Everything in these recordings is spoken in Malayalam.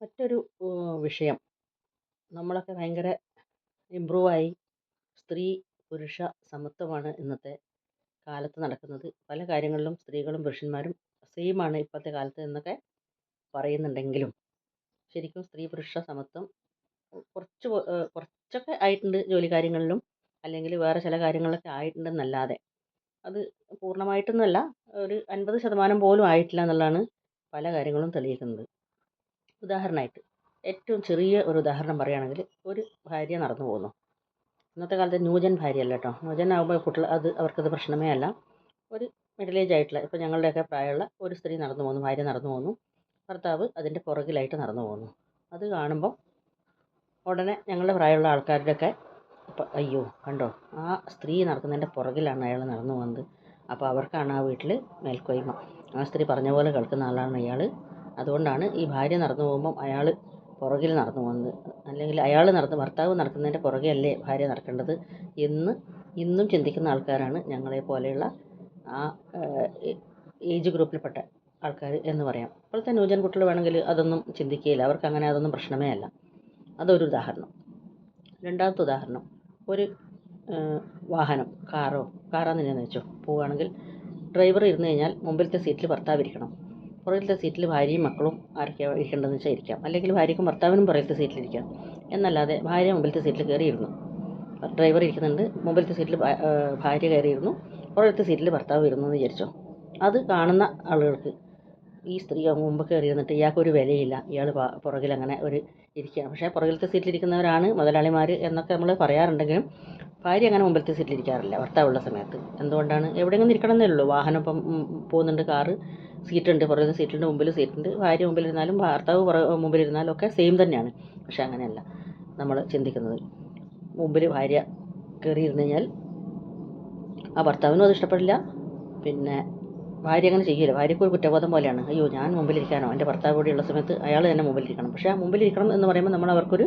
മറ്റൊരു വിഷയം നമ്മളൊക്കെ ഭയങ്കര ഇമ്പ്രൂവായി. സ്ത്രീ പുരുഷ സമത്വമാണ് ഇന്നത്തെ കാലത്ത് നടക്കുന്നത്. പല കാര്യങ്ങളിലും സ്ത്രീകളും പുരുഷന്മാരും സെയിമാണ് ഇപ്പോഴത്തെ കാലത്ത് എന്നൊക്കെ പറയുന്നുണ്ടെങ്കിലും ശരിക്കും സ്ത്രീ പുരുഷ സമത്വം കുറച്ചൊക്കെ ആയിട്ടുണ്ട് ജോലി കാര്യങ്ങളിലും അല്ലെങ്കിൽ വേറെ ചില കാര്യങ്ങളിലൊക്കെ ആയിട്ടുണ്ടെന്നല്ലാതെ അത് പൂർണ്ണമായിട്ടൊന്നുമല്ല. ഒരു 50% പോലും ആയിട്ടില്ല എന്നുള്ളതാണ് പല കാര്യങ്ങളും തെളിയിക്കുന്നത്. ഉദാഹരണമായിട്ട് ഏറ്റവും ചെറിയ ഒരു ഉദാഹരണം പറയുകയാണെങ്കിൽ ഒരു ഭാര്യ നടന്നു പോകുന്നു. ഇന്നത്തെ കാലത്ത് ന്യൂജൻ ഭാര്യയല്ല കേട്ടോ. ന്യൂജൻ ആകുമ്പോൾ കുട്ടികൾ അവർക്കത് പ്രശ്നമേ അല്ല. ഒരു മിഡിൽ ഏജ് ആയിട്ടുള്ള ഇപ്പോൾ ഞങ്ങളുടെയൊക്കെ പ്രായമുള്ള ഒരു സ്ത്രീ നടന്നു പോകുന്നു, ഭാര്യ നടന്നു പോകുന്നു, ഭർത്താവ് അതിൻ്റെ പുറകിലായിട്ട് നടന്നു പോകുന്നു. അത് കാണുമ്പോൾ ഉടനെ ഞങ്ങളുടെ പ്രായമുള്ള ആൾക്കാരുടെയൊക്കെ ഇപ്പം അയ്യോ കണ്ടോ, ആ സ്ത്രീ നടക്കുന്നതിൻ്റെ പുറകിലാണ് അയാൾ നടന്നു പോകുന്നത്, അപ്പോൾ അവർക്കാണ് ആ വീട്ടിൽ മേൽക്കോയ്മ, ആ സ്ത്രീ പറഞ്ഞ പോലെ കേൾക്കുന്ന ആളാണ് അയാൾ, അതുകൊണ്ടാണ് ഈ ഭാര്യ നടന്നു പോകുമ്പം അയാൾ പുറകിൽ നടന്നു പോകുന്നത്, അല്ലെങ്കിൽ ഭർത്താവ് നടക്കുന്നതിൻ്റെ പുറകെ അല്ലേ ഭാര്യ നടക്കേണ്ടത് എന്ന് ഇന്നും ചിന്തിക്കുന്ന ആൾക്കാരാണ് ഞങ്ങളെ പോലെയുള്ള ആ ഏജ് ഗ്രൂപ്പിൽപ്പെട്ട ആൾക്കാർ എന്ന് പറയാം. ഇപ്പോഴത്തെ ന്യൂജൻ കുട്ടികൾ വേണമെങ്കിൽ അതൊന്നും ചിന്തിക്കുകയില്ല, അവർക്ക് അങ്ങനെ അതൊന്നും പ്രശ്നമേ അല്ല. അതൊരു ഉദാഹരണം. രണ്ടാമത്തെ ഉദാഹരണം, ഒരു വാഹനം കാറാന്ന് തന്നെ വെച്ചോ, പോവുകയാണെങ്കിൽ ഡ്രൈവർ ഇരുന്ന് കഴിഞ്ഞാൽ മുമ്പിലത്തെ സീറ്റിൽ ഭർത്താവ് ഇരിക്കണം, പുറകിലത്തെ സീറ്റിൽ ഭാര്യയും മക്കളും ആരൊക്കെയാണ് ഇരിക്കേണ്ടതെന്ന് വെച്ചാൽ ഇരിക്കാം, അല്ലെങ്കിൽ ഭാര്യയ്ക്കും ഭർത്താവിനും പുറകിലത്തെ സീറ്റിലിരിക്കാം. എന്നല്ലാതെ ഭാര്യ മുമ്പിലത്തെ സീറ്റിൽ കയറിയിരുന്നു, ഡ്രൈവർ ഇരിക്കുന്നുണ്ട്, മുമ്പിലത്തെ സീറ്റിൽ ഭാര്യ കയറിയിരുന്നു, പുറകിലത്തെ സീറ്റിൽ ഭർത്താവ് ഇരുന്നു എന്ന് വിചാരിച്ചോ. അത് കാണുന്ന ആളുകൾക്ക് ഈ സ്ത്രീ മുമ്പ് കയറിയിരുന്നിട്ട് ഇയാൾക്കൊരു വിലയില്ല, ഇയാൾ പുറകിൽ അങ്ങനെ ഒരു ഇരിക്കുകയാണ്. പക്ഷേ പുറകിലത്തെ സീറ്റിലിരിക്കുന്നവരാണ് മുതലാളിമാർ എന്നൊക്കെ നമ്മൾ പറയാറുണ്ടെങ്കിലും ഭാര്യ അങ്ങനെ മുമ്പിലത്തെ സീറ്റിലിരിക്കാറില്ല ഭർത്താവുള്ള സമയത്ത്. എന്തുകൊണ്ടാണ്? എവിടെയെങ്കിലും ഇരിക്കണമെന്നേ ഉള്ളൂ. വാഹനം ഇപ്പം പോകുന്നുണ്ട്, കാറ് സീറ്റുണ്ട്, പുറകിലത്തെ സീറ്റുണ്ട്, മുമ്പിൽ സീറ്റുണ്ട്, ഭാര്യ മുമ്പിലിരുന്നാലും ഭർത്താവ് മുമ്പിലിരുന്നാലും ഒക്കെ സെയിം തന്നെയാണ്. പക്ഷേ അങ്ങനെയല്ല നമ്മൾ ചിന്തിക്കുന്നത്. മുമ്പിൽ ഭാര്യ കയറിയിരുന്നു കഴിഞ്ഞാൽ ആ ഭർത്താവിനും അത് ഇഷ്ടപ്പെടില്ല. പിന്നെ ഭാര്യ അങ്ങനെ ചെയ്യില്ല, ഭാര്യയ്ക്ക് ഒരു കുറ്റബോധം പോലെയാണ്, അയ്യോ ഞാൻ മുമ്പിലിരിക്കാനോ, എൻ്റെ ഭർത്താവ് കൂടിയുള്ള സമയത്ത് അയാൾ തന്നെ മുമ്പിലിരിക്കണം. പക്ഷേ ആ മുമ്പിലിരിക്കണം എന്ന് പറയുമ്പോൾ നമ്മൾ അവർക്കൊരു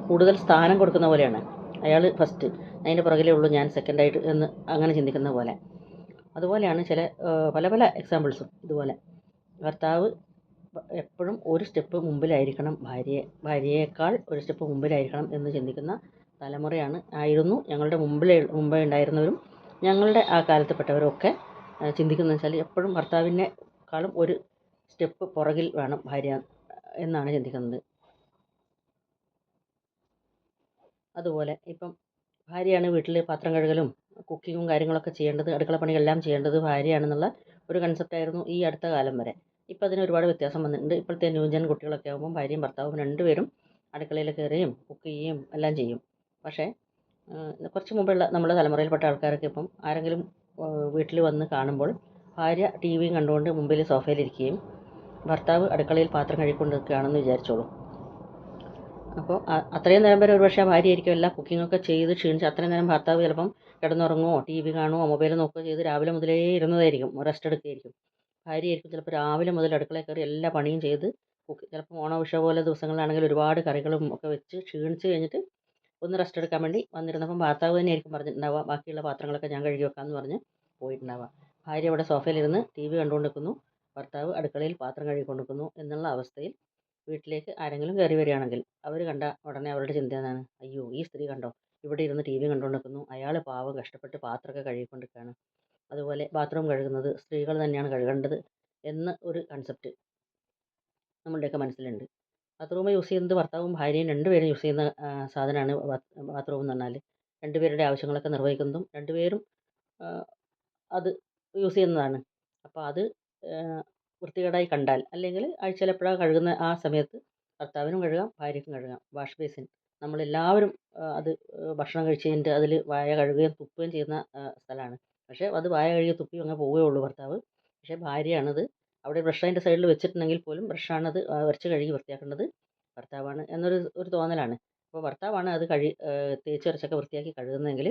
കൂടുതൽ സ്ഥാനം കൊടുക്കുന്ന പോലെയാണ്. അയാൾ ഫസ്റ്റ്, അതിൻ്റെ പുറകിലേ ഉള്ളൂ ഞാൻ സെക്കൻഡായിട്ട് എന്ന് അങ്ങനെ ചിന്തിക്കുന്ന പോലെ. അതുപോലെയാണ് പല പല എക്സാമ്പിൾസും. ഇതുപോലെ ഭർത്താവ് എപ്പോഴും ഒരു സ്റ്റെപ്പ് മുമ്പിലായിരിക്കണം, ഭാര്യയേക്കാൾ ഒരു സ്റ്റെപ്പ് മുമ്പിലായിരിക്കണം എന്ന് ചിന്തിക്കുന്ന ആയിരുന്നു ഞങ്ങളുടെ മുമ്പേ ഉണ്ടായിരുന്നവരും ഞങ്ങളുടെ ആ കാലത്തിൽപ്പെട്ടവരും ഒക്കെ ചിന്തിക്കുന്നത് വെച്ചാൽ എപ്പോഴും ഭർത്താവിനേക്കാളും ഒരു സ്റ്റെപ്പ് പുറകിൽ വേണം ഭാര്യ എന്നാണ് ചിന്തിക്കുന്നത്. അതുപോലെ ഇപ്പം ഭാര്യയാണ് വീട്ടിൽ പാത്രം കഴുകലും കുക്കിങ്ങും കാര്യങ്ങളൊക്കെ ചെയ്യേണ്ടത്, അടുക്കളപ്പണികളെല്ലാം ചെയ്യേണ്ടത് ഭാര്യയാണെന്നുള്ള ഒരു കൺസെപ്റ്റായിരുന്നു ഈ അടുത്ത കാലം വരെ. ഇപ്പം അതിന് ഒരുപാട് വ്യത്യാസം വന്നിട്ടുണ്ട്. ഇപ്പോഴത്തെ ന്യൂജൻ കുട്ടികളൊക്കെ ആകുമ്പോൾ ഭാര്യയും ഭർത്താവും രണ്ടുപേരും അടുക്കളയിൽ കയറുകയും കുക്ക് ചെയ്യുകയും എല്ലാം ചെയ്യും. പക്ഷേ കുറച്ച് മുമ്പുള്ള നമ്മുടെ തലമുറയിൽപ്പെട്ട ആൾക്കാരൊക്കെ ഇപ്പം ആരെങ്കിലും വീട്ടിൽ വന്ന് കാണുമ്പോൾ ഭാര്യ ടി വിയും കണ്ടുകൊണ്ട് മുമ്പിൽ സോഫയിലിരിക്കുകയും ഭർത്താവ് അടുക്കളയിൽ പാത്രം കഴുകിക്കൊണ്ട് നിൽക്കുകയാണെന്ന് വിചാരിച്ചോളൂ. അപ്പോൾ അത്രയും നേരം വരെ ഒരുപക്ഷെ ഭാര്യയായിരിക്കും എല്ലാ കുക്കിങ്ങൊക്കെ ചെയ്ത് ക്ഷീണിച്ച് അത്രയും നേരം ഭർത്താവ് ചിലപ്പം കിടന്നുറങ്ങുമോ, ടി വി കാണുമോ, മൊബൈൽ നോക്കുകയോ ചെയ്ത് രാവിലെ മുതലേ ഇരുന്നതായിരിക്കും, റെസ്റ്റ് എടുക്കുകയായിരിക്കും. ഭാര്യയായിരിക്കും ചിലപ്പോൾ രാവിലെ മുതൽ അടുക്കളയിൽ കയറി എല്ലാ പണിയും ചെയ്ത് ചിലപ്പോൾ ഓണ വിഷു പോലെ ദിവസങ്ങളിലാണെങ്കിൽ ഒരുപാട് കറികളും ഒക്കെ വെച്ച് ക്ഷീണിച്ച് കഴിഞ്ഞിട്ട് ഒന്ന് റെസ്റ്റ് എടുക്കാൻ വേണ്ടി വന്നിരുന്നപ്പം ഭർത്താവ് തന്നെയായിരിക്കും പറഞ്ഞിട്ടുണ്ടാവുക ബാക്കിയുള്ള പാത്രങ്ങളൊക്കെ ഞാൻ കഴുകി വെക്കാമെന്ന് പറഞ്ഞ് പോയിട്ടുണ്ടാവുക. ഭാര്യ ഇവിടെ സോഫയിലിരുന്ന് ടി വി കണ്ടുകൊണ്ട് നിൽക്കുന്നു, ഭർത്താവ് അടുക്കളയിൽ പാത്രം കഴുകിക്കൊണ്ട് നിൽക്കുന്നു എന്നുള്ള അവസ്ഥയിൽ വീട്ടിലേക്ക് ആരെങ്കിലും കയറി വരികയാണെങ്കിൽ അവർ കണ്ട ഉടനെ അവരുടെ ചിന്ത എന്താണ്? അയ്യോ ഈ സ്ത്രീ കണ്ടോ, ഇവിടെ ഇരുന്ന് ടി വി കണ്ടുകൊണ്ട് നിൽക്കുന്നു, അയാൾ പാവം കഷ്ടപ്പെട്ട് പാത്രമൊക്കെ കഴുകിക്കൊണ്ടിരിക്കുകയാണ്. അതുപോലെ ബാത്റൂം കഴുകുന്നത് സ്ത്രീകൾ തന്നെയാണ് കഴുകേണ്ടത് എന്ന ഒരു കൺസെപ്റ്റ് നമ്മളുടെയൊക്കെ മനസ്സിലുണ്ട്. ബാത്റൂം യൂസ് ചെയ്യുന്നത് ഭർത്താവും ഭാര്യയും രണ്ടുപേരും യൂസ് ചെയ്യുന്ന സാധനമാണ് ബാത്റൂം എന്ന് പറഞ്ഞാൽ. രണ്ടുപേരുടെ ആവശ്യങ്ങളൊക്കെ നിർവഹിക്കുന്നതും രണ്ടുപേരും അത് യൂസ് ചെയ്യുന്നതാണ്. അപ്പോൾ അത് വൃത്തികേടായി കണ്ടാൽ, അല്ലെങ്കിൽ ആഴ്ചയിൽ എപ്പോഴാണ് കഴുകുന്ന ആ സമയത്ത് ഭർത്താവിനും കഴുകാം ഭാര്യയ്ക്കും കഴുകാം. വാഷ് ബേസിൻ നമ്മളെല്ലാവരും അത് ഭക്ഷണം കഴിച്ച് കഴിഞ്ഞിട്ട് അതിൽ വായ കഴുകുകയും തുപ്പുകയും ചെയ്യുന്ന സ്ഥലമാണ്. പക്ഷേ അത് വായ കഴുകി തുപ്പി അങ്ങ് പോവുകയുള്ളൂ ഭർത്താവ്. പക്ഷേ ഭാര്യയാണത് അവിടെ ബ്രഷ് അതിൻ്റെ സൈഡിൽ വെച്ചിട്ടുണ്ടെങ്കിൽ പോലും ബ്രഷാണത് ഉരച്ച് കഴുകി വൃത്തിയാക്കേണ്ടത് ഭർത്താവാണ് എന്നൊരു തോന്നലാണ്. അപ്പോൾ ഭർത്താവാണ് അത് തേച്ചുരച്ചൊക്കെ വൃത്തിയാക്കി കഴുകുന്നതെങ്കിൽ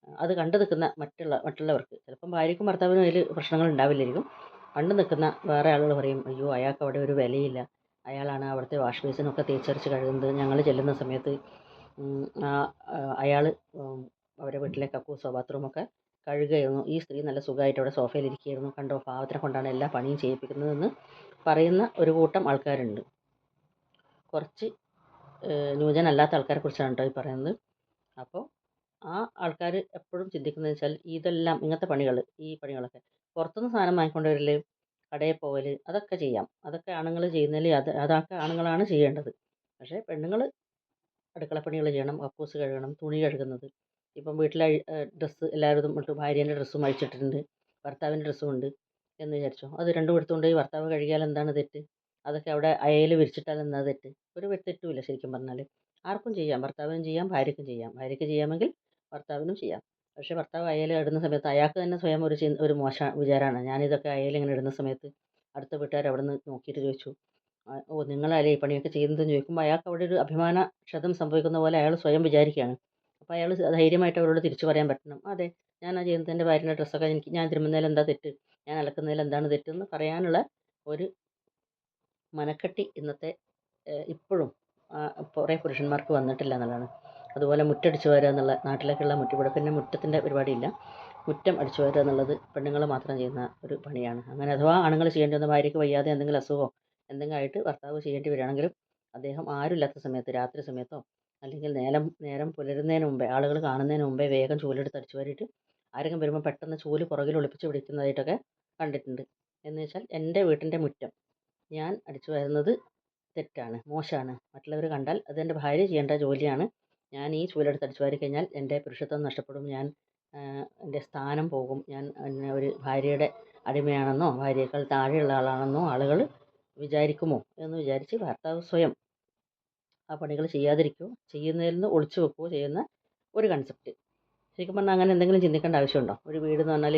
അത് കണ്ടു നിൽക്കുന്ന മറ്റുള്ളവർക്ക്, ചിലപ്പം ഭാര്യയ്ക്കും ഭർത്താവിനും അതിൽ പ്രശ്നങ്ങൾ ഉണ്ടാവില്ലായിരിക്കും, കണ്ടു നിൽക്കുന്ന വേറെ ആളുകൾ പറയും, അയ്യോ അയാൾക്ക് അവിടെ ഒരു വിലയില്ല, അയാളാണ് അവിടുത്തെ വാഷ് ബേസിനൊക്കെ തേച്ചരച്ച് കഴുകുന്നത്, ഞങ്ങൾ ചെല്ലുന്ന സമയത്ത് അയാൾ അവരെ വീട്ടിലെ കക്കൂസോ ബാത്റൂമൊക്കെ കഴുകുകയായിരുന്നു, ഈ സ്ത്രീ നല്ല സുഖമായിട്ട് അവിടെ സോഫയിലിരിക്കുകയായിരുന്നു, കണ്ടോ പാവത്തിനെ കൊണ്ടാണ് എല്ലാ പണിയും ചെയ്യിപ്പിക്കുന്നതെന്ന് പറയുന്ന ഒരു കൂട്ടം ആൾക്കാരുണ്ട്. കുറച്ച് ന്യൂജനല്ലാത്ത ആൾക്കാരെ കുറിച്ചാണ് കേട്ടോ ഈ പറയുന്നത്. അപ്പോൾ ആ ആൾക്കാർ എപ്പോഴും ചിന്തിക്കുന്നത് വെച്ചാൽ ഇതെല്ലാം ഇങ്ങനത്തെ പണികൾ, ഈ പണികളൊക്കെ പുറത്തുനിന്ന് സാധനം വാങ്ങിക്കൊണ്ട് വരൽ, കടയിൽ പോകൽ, അതൊക്കെ ചെയ്യാം. അതൊക്കെ ആണുങ്ങൾ ചെയ്യുന്നതിൽ അതൊക്കെ ആണുങ്ങളാണ് ചെയ്യേണ്ടത്. പക്ഷേ പെണ്ണുങ്ങൾ അടുക്കളപ്പണികൾ ചെയ്യണം, കക്കൂസ് കഴുകണം, തുണി കഴുകുന്നത്. ഇപ്പം വീട്ടിലെ ഡ്രസ്സ് എല്ലാവരും ഇട്ട് ഭാര്യേൻ്റെ ഡ്രസ്സും അഴിച്ചിട്ടിട്ടുണ്ട്, ഭർത്താവിൻ്റെ ഡ്രസ്സും ഉണ്ട് എന്ന് വിചാരിച്ചോ. അത് രണ്ടും എടുത്തുകൊണ്ട് പോയി ഭർത്താവ് കഴുകിയാൽ എന്താണ് തെറ്റ്? അതൊക്കെ അവിടെ അയയിൽ വിരിച്ചിട്ടാൽ എന്താ തെറ്റ്? ഒരു തെറ്റുമില്ല ശരിക്കും പറഞ്ഞാൽ. ആർക്കും ചെയ്യാം, ഭർത്താവിനും ചെയ്യാം, ഭാര്യയ്ക്കും ചെയ്യാം. ഭാര്യയ്ക്ക് ചെയ്യാമെങ്കിൽ ഭർത്താവിനും ചെയ്യാം. പക്ഷേ ഭർത്താവ് അയയിൽ ഇടുന്ന സമയത്ത് അയാൾക്ക് തന്നെ സ്വയം ഒരു മോശ വിചാരമാണ്. ഞാനിതൊക്കെ അയയിൽ ഇങ്ങനെ ഇടുന്ന സമയത്ത് അടുത്ത വീട്ടുകാർ അവിടെ നിന്ന് നോക്കിയിട്ട് ചോദിച്ചു, ഓ നിങ്ങളല്ലേ ഈ പണിയൊക്കെ ചെയ്യുന്നതെന്ന് ചോദിക്കുമ്പോൾ അയാൾക്ക് അവിടെ ഒരു അഭിമാന ക്ഷതം സംഭവിക്കുന്ന പോലെ അയാൾ സ്വയം വിചാരിക്കുകയാണ്. അപ്പോൾ അയാൾ ധൈര്യമായിട്ട് അവരോട് തിരിച്ചു പറയാൻ പറ്റണം, അതെ ഞാൻ ആ ചെയ്യുന്നത് എൻ്റെ ഭാര്യയുടെ ഡ്രസ്സൊക്കെ ഞാൻ തിരുമുന്നതിൽ എന്താ തെറ്റ്, ഞാൻ അലക്കുന്നതിൽ എന്താണ് തെറ്റെന്ന് പറയാനുള്ള ഒരു മനക്കെട്ടി ഇന്നത്തെ ഇപ്പോഴും കുറേ പുരുഷന്മാർക്ക് വന്നിട്ടില്ല എന്നുള്ളതാണ്. അതുപോലെ മുറ്റടിച്ച് വാരുക എന്നുള്ള നാട്ടിലേക്കുള്ള ഇവിടെ പിന്നെ മുറ്റത്തിൻ്റെ പരിപാടിയില്ല. മുറ്റം അടിച്ചു വാരുക എന്നുള്ളത് പെണ്ണുങ്ങൾ മാത്രം ചെയ്യുന്ന ഒരു പണിയാണ്. അങ്ങനെ അഥവാ ആണുങ്ങൾ ചെയ്യേണ്ടി വന്ന ഭാര്യയ്ക്ക് വയ്യാതെ എന്തെങ്കിലും അസുഖമോ എന്തെങ്കിലും ആയിട്ട് ഭർത്താവ് ചെയ്യേണ്ടി വരികയാണെങ്കിലും അദ്ദേഹം ആരുമില്ലാത്ത സമയത്ത് രാത്രി സമയത്തോ അല്ലെങ്കിൽ നേരം പുലരുന്നതിന് മുമ്പേ, ആളുകൾ കാണുന്നതിന് മുമ്പേ വേഗം ചൂലെടുത്ത് അടിച്ചു വാരിയിട്ട് ആരെങ്കിലും വരുമ്പോൾ പെട്ടെന്ന് ചൂല് പുറകിൽ ഒളിപ്പിച്ച് പിടിക്കുന്നതായിട്ടൊക്കെ കണ്ടിട്ടുണ്ട്. എന്ന് വെച്ചാൽ എൻ്റെ വീട്ടിൻ്റെ മുറ്റം ഞാൻ അടിച്ചു വാരുന്നത് തെറ്റാണ്, മോശമാണ്. മറ്റുള്ളവർ കണ്ടാൽ അത് എൻ്റെ ഭാര്യ ചെയ്യേണ്ട ജോലിയാണ്. ഞാൻ ഈ ചൂലെടുത്ത് അടിച്ചു വാരി കഴിഞ്ഞാൽ എൻ്റെ പുരുഷത്വം നഷ്ടപ്പെടും, എൻ്റെ സ്ഥാനം പോകും, ഞാൻ ഒരു ഭാര്യയുടെ അടിമയാണെന്നോ ഭാര്യയേക്കാൾ താഴെയുള്ള ആളാണെന്നോ ആളുകൾ വിചാരിക്കുമോ എന്ന് വിചാരിച്ച് ഭർത്താവ് സ്വയം ആ പണികൾ ചെയ്യാതിരിക്കുകയോ ചെയ്യുന്നതിൽ നിന്ന് ഒളിച്ചു വെക്കുകയോ ചെയ്യുന്ന ഒരു കൺസെപ്റ്റ്. ശരിക്കും പറഞ്ഞാൽ അങ്ങനെ എന്തെങ്കിലും ചിന്തിക്കേണ്ട ആവശ്യമുണ്ടോ? ഒരു വീട് എന്ന് പറഞ്ഞാൽ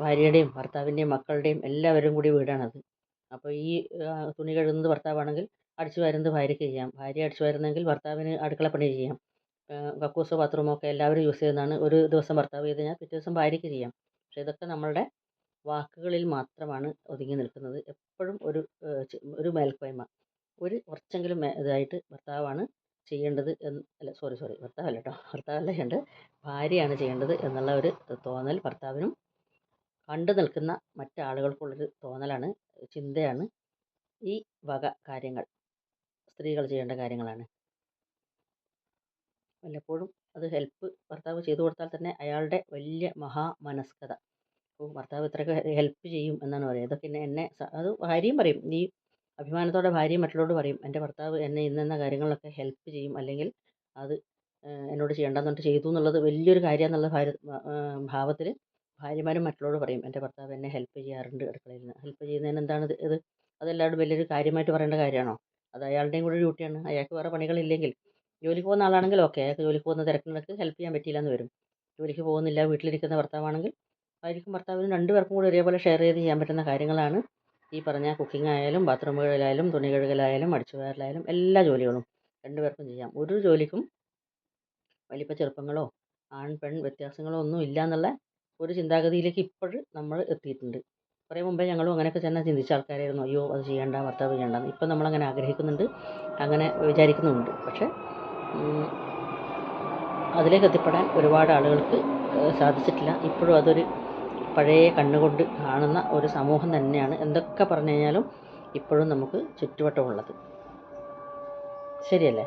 ഭാര്യയുടെയും ഭർത്താവിൻ്റെയും മക്കളുടെയും എല്ലാവരും കൂടി വീടാണത്. അപ്പോൾ ഈ തുണി കഴുകുന്നത് ഭർത്താവാണെങ്കിൽ അടിച്ചു വാരുന്നത് ഭാര്യയ്ക്ക് ചെയ്യാം, ഭാര്യ അടിച്ചു വാരുന്നെങ്കിൽ ഭർത്താവിന് അടുക്കളപ്പണി ചെയ്യാം. കക്കൂസോ ബാത്റൂമോ ഒക്കെ എല്ലാവരും യൂസ് ചെയ്യുന്നതാണ്. ഒരു ദിവസം ഭർത്താവ് ചെയ്ത് കഴിഞ്ഞാൽ പിറ്റേ ദിവസം ഭാര്യയ്ക്ക് ചെയ്യാം. പക്ഷേ ഇതൊക്കെ നമ്മളുടെ വാക്കുകളിൽ മാത്രമാണ് ഒതുങ്ങി നിൽക്കുന്നത്. എപ്പോഴും ഒരു മേൽക്കോയ്മ, കുറച്ചെങ്കിലും ഇതായിട്ട് ഭർത്താവാണ് ചെയ്യേണ്ടത് അല്ല സോറി ഭർത്താവല്ല കേട്ടോ, ഭർത്താവല്ല ചെയ്യേണ്ടത്, ഭാര്യയാണ് ചെയ്യേണ്ടത് എന്നുള്ള ഒരു തോന്നൽ ഭർത്താവിനും കണ്ടു നിൽക്കുന്ന മറ്റാളുകൾക്കുള്ളൊരു തോന്നലാണ്, ചിന്തയാണ്. ഈ വക കാര്യങ്ങൾ സ്ത്രീകൾ ചെയ്യേണ്ട കാര്യങ്ങളാണ്. വല്ലപ്പോഴും അത് ഭർത്താവ് ചെയ്തു കൊടുത്താൽ തന്നെ അയാളുടെ വലിയ മഹാമനസ്കത. അപ്പോൾ ഭർത്താവ് ഇത്രയൊക്കെ ഹെൽപ്പ് ചെയ്യും എന്നാണ് പറയുന്നത്. ഇതൊക്കെ അത് ഭാര്യയും പറയും, ഈ അഭിമാനത്തോടെ ഭാര്യയും മറ്റുള്ളവരോട് പറയും, എൻ്റെ ഭർത്താവ് എന്നെ ഇന്ന കാര്യങ്ങളിലൊക്കെ ഹെൽപ്പ് ചെയ്യും, അല്ലെങ്കിൽ അത് എന്നോട് ചെയ്യേണ്ടെന്ന് പറഞ്ഞിട്ട് ചെയ്തു എന്നുള്ളത് വലിയൊരു കാര്യമെന്നുള്ള ഭാവത്തിൽ ഭാര്യമാരും മറ്റുള്ളവരോട് പറയും, എൻ്റെ ഭർത്താവ് എന്നെ ഹെൽപ്പ് ചെയ്യാറുണ്ട് അടുക്കളയിൽ നിന്ന്. ഹെൽപ്പ് ചെയ്യുന്നതിന് എന്താണ് ഇത്? അതെല്ലാവരും വലിയൊരു കാര്യമായിട്ട് പറയേണ്ട കാര്യമാണോ? അത് അയാളുടെയും കൂടെ ഡ്യൂട്ടിയാണ്. അയാൾക്ക് വേറെ പണികളില്ലെങ്കിൽ, ജോലിക്ക് പോകുന്ന ആളാണെങ്കിൽ ഓക്കെ, അയാൾക്ക് ജോലിക്ക് പോകുന്ന തിരക്കിനിടയ്ക്ക് ഹെൽപ്പ് ചെയ്യാൻ പറ്റിയില്ല എന്ന് വരും. ജോലിക്ക് പോകുന്നില്ല, വീട്ടിലിരിക്കുന്ന ഭർത്താവാണെങ്കിൽ ഭാര്യയ്ക്കും ഭർത്താവിനും രണ്ടുപേർക്കും കൂടി ഒരേപോലെ ഷെയർ ചെയ്ത് ചെയ്യാൻ പറ്റുന്ന കാര്യങ്ങളാണ് ഈ പറഞ്ഞ കുക്കിംഗ് ആയാലും ബാത്റൂം കഴുകലായാലും തുണി കഴുകലായാലും അടിച്ചു വാരലായാലും എല്ലാ ജോലികളും രണ്ടുപേർക്കും ചെയ്യാം. ഒരു ജോലിക്കും വലിപ്പ ചെറുപ്പങ്ങളോ ആൺ പെൺ വ്യത്യാസങ്ങളോ ഒന്നും ഇല്ല എന്നുള്ള ഒരു ചിന്താഗതിയിലേക്ക് ഇപ്പോഴും നമ്മൾ എത്തിയിട്ടുണ്ട്. കുറേ മുമ്പേ ഞങ്ങളും അങ്ങനെയൊക്കെ തന്നെ ചിന്തിച്ച ആൾക്കാരായിരുന്നു. അയ്യോ അത് ചെയ്യേണ്ട, ഭർത്താവ് ചെയ്യേണ്ടെന്ന്. ഇപ്പം നമ്മളങ്ങനെ ആഗ്രഹിക്കുന്നുണ്ട്, അങ്ങനെ വിചാരിക്കുന്നുമുണ്ട്. പക്ഷേ അതിലേക്ക് എത്തിപ്പെടാൻ ഒരുപാട് ആളുകൾക്ക് സാധിച്ചിട്ടില്ല. ഇപ്പോഴും അതൊരു പഴയ കണ്ണുകൊണ്ട് കാണുന്ന ഒരു സമൂഹം തന്നെയാണ് എന്തൊക്കെ പറഞ്ഞു കഴിഞ്ഞാലും ഇപ്പോഴും നമുക്ക് ചുറ്റുവട്ടമുള്ളത്. ശരിയല്ലേ?